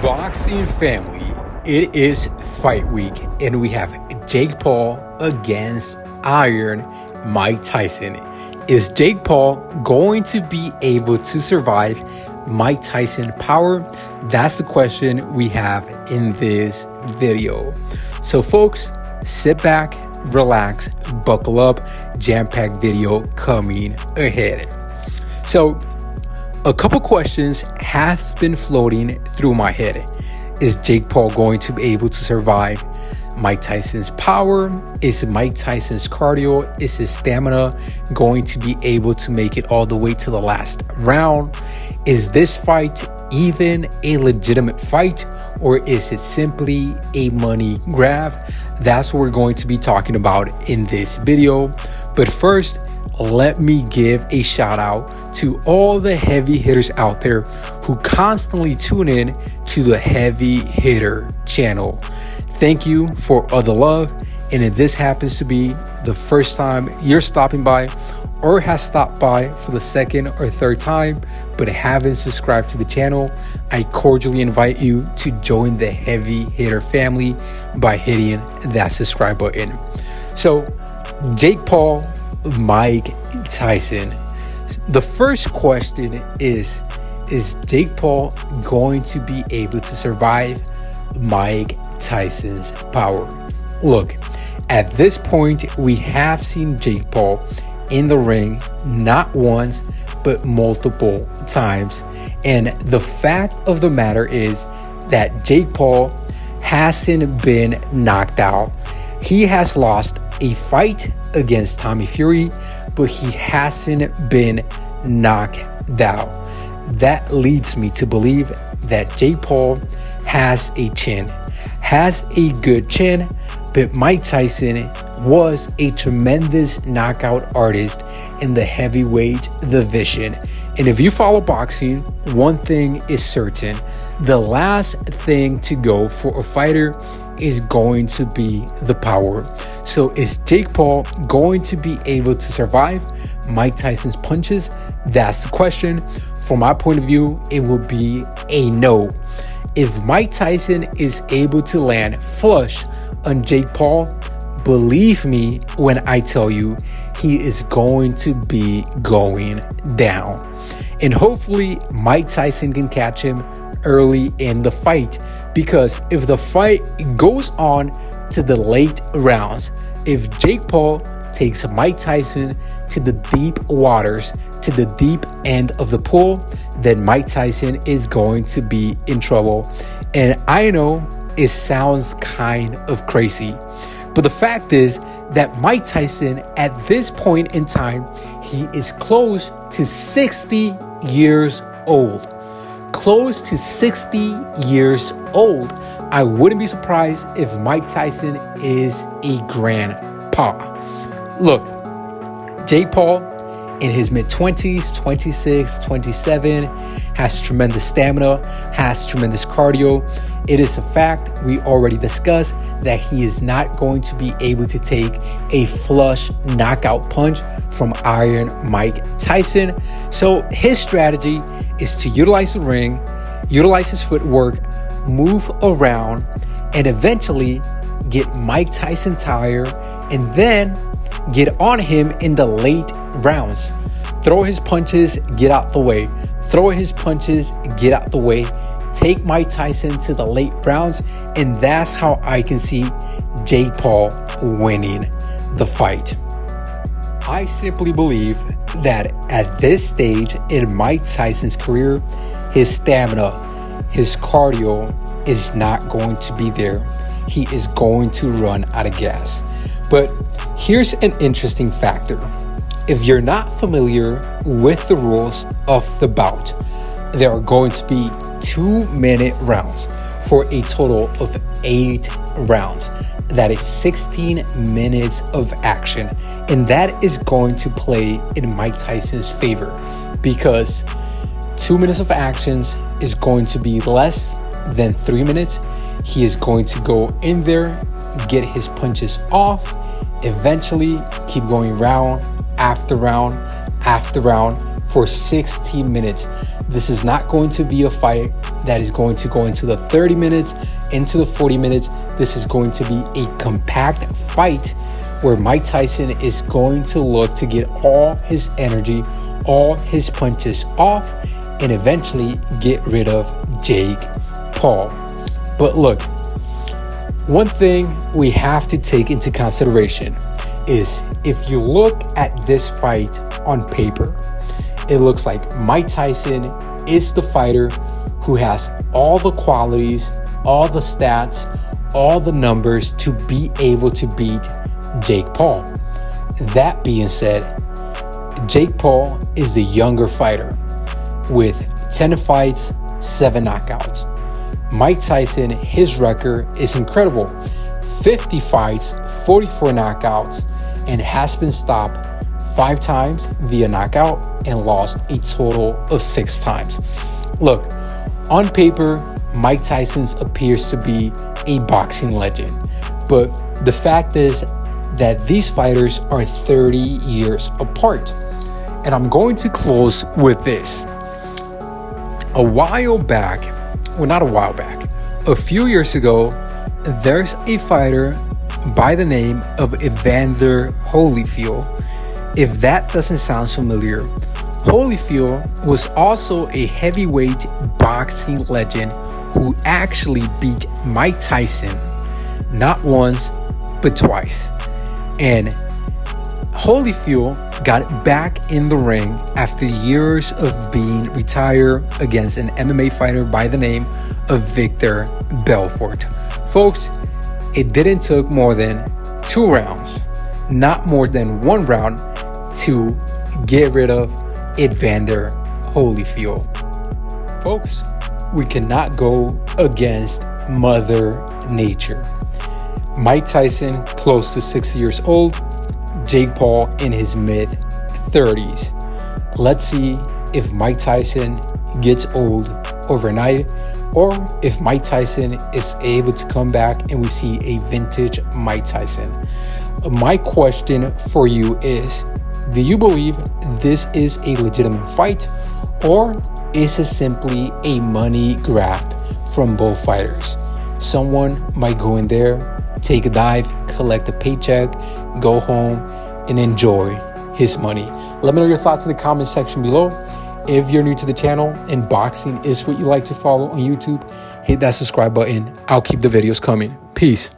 Boxing family, it is fight week and we have Jake Paul against Iron Mike Tyson. Is Jake Paul going to be able to survive Mike Tyson power? That's the question we have in this video. So folks, sit back, relax, buckle up, jam-packed video coming ahead. So a couple questions have been floating through my head. Is Jake Paul going to be able to survive Mike Tyson's power? Is Mike Tyson's cardio, is his stamina going to be able to make it all the way to the last round? Is this fight even a legitimate fight, or is it simply a money grab? That's what we're going to be talking about in this video. But first, let me give a shout out to all the heavy hitters out there who constantly tune in to the Heavy Hitter channel. Thank you for all the love. And if this happens to be the first time you're stopping by or has stopped by for the second or third time but haven't subscribed to the channel, I cordially invite you to join the Heavy Hitter family by hitting that subscribe button. So Jake Paul, Mike Tyson. The first question is Jake Paul going to be able to survive Mike Tyson's power? Look, at this point, we have seen Jake Paul in the ring not once, but multiple times. And the fact of the matter is that Jake Paul hasn't been knocked out. He has lost a fight against Tommy Fury, but he hasn't been knocked out. That leads me to believe that Jake Paul has a chin, has a good chin, but Mike Tyson was a tremendous knockout artist in the heavyweight division. And if you follow boxing, one thing is certain: the last thing to go for a fighter is going to be the power. So is Jake Paul going to be able to survive Mike Tyson's punches? That's the question. From my point of view, it will be a no. If Mike Tyson is able to land flush on Jake Paul, believe me when I tell you, he is going to be going down. And hopefully Mike Tyson can catch him early in the fight, because if the fight goes on to the late rounds, if Jake Paul takes Mike Tyson to the deep waters, to the deep end of the pool, then Mike Tyson is going to be in trouble. And I know it sounds kind of crazy, but the fact is that Mike Tyson at this point in time, he is close to 60 years old. Close to 60 years old. I wouldn't be surprised if Mike Tyson is a grandpa. Look, Jake Paul in his mid-20s, 26, 27, has tremendous stamina, has tremendous cardio. It is a fact we already discussed that he is not going to be able to take a flush knockout punch from Iron Mike Tyson. So his strategy is to utilize the ring, utilize his footwork, move around, and eventually get Mike Tyson tired, and then get on him in the late rounds. Throw his punches, get out the way. Throw his punches, get out the way. Take Mike Tyson to the late rounds, and that's how I can see Jake Paul winning the fight. I simply believe that at this stage in Mike Tyson's career, his stamina, his cardio is not going to be there. He is going to run out of gas. But here's an interesting factor. If you're not familiar with the rules of the bout, there are going to be 2-minute rounds for a total of 8 rounds. That is 16 minutes of action. And that is going to play in Mike Tyson's favor, because 2 minutes of actions is going to be less than 3 minutes. He is going to go in there, get his punches off, eventually keep going round after round after round for 16 minutes. This is not going to be a fight that is going to go into the 30 minutes, into the 40 minutes. This is going to be a compact fight where Mike Tyson is going to look to get all his energy, all his punches off, and eventually get rid of Jake Paul. But look, one thing we have to take into consideration is if you look at this fight on paper, it looks like Mike Tyson is the fighter who has all the qualities, all the stats, all the numbers to be able to beat Jake Paul. That being said, Jake Paul is the younger fighter with 10 fights, 7 knockouts. Mike Tyson, his record is incredible. 50 fights, 44 knockouts, and has been stopped 5 times via knockout and lost a total of 6 times. Look, on paper, Mike Tyson appears to be a boxing legend, but the fact is that these fighters are 30 years apart. And I'm going to close with this. A few years ago, there's a fighter by the name of Evander Holyfield. If that doesn't sound familiar, Holyfield was also a heavyweight boxing legend who actually beat Mike Tyson not once, but twice. And Holyfield got back in the ring after years of being retired against an MMA fighter by the name of Victor Belfort. Folks, it didn't take more than 2 rounds, not more than 1 round, to get rid of Evander Holyfield. Folks, we cannot go against Mother Nature. Mike Tyson, close to 60 years old. Jake Paul in his mid-30s. Let's see if Mike Tyson gets old overnight, or if Mike Tyson is able to come back and we see a vintage Mike Tyson. My question for you is, do you believe this is a legitimate fight, or is it simply a money grab from both fighters? Someone might go in there, take a dive, collect a paycheck, go home, and enjoy his money. Let me know your thoughts in the comment section below. If you're new to the channel and boxing is what you like to follow on YouTube, hit that subscribe button. I'll keep the videos coming. Peace.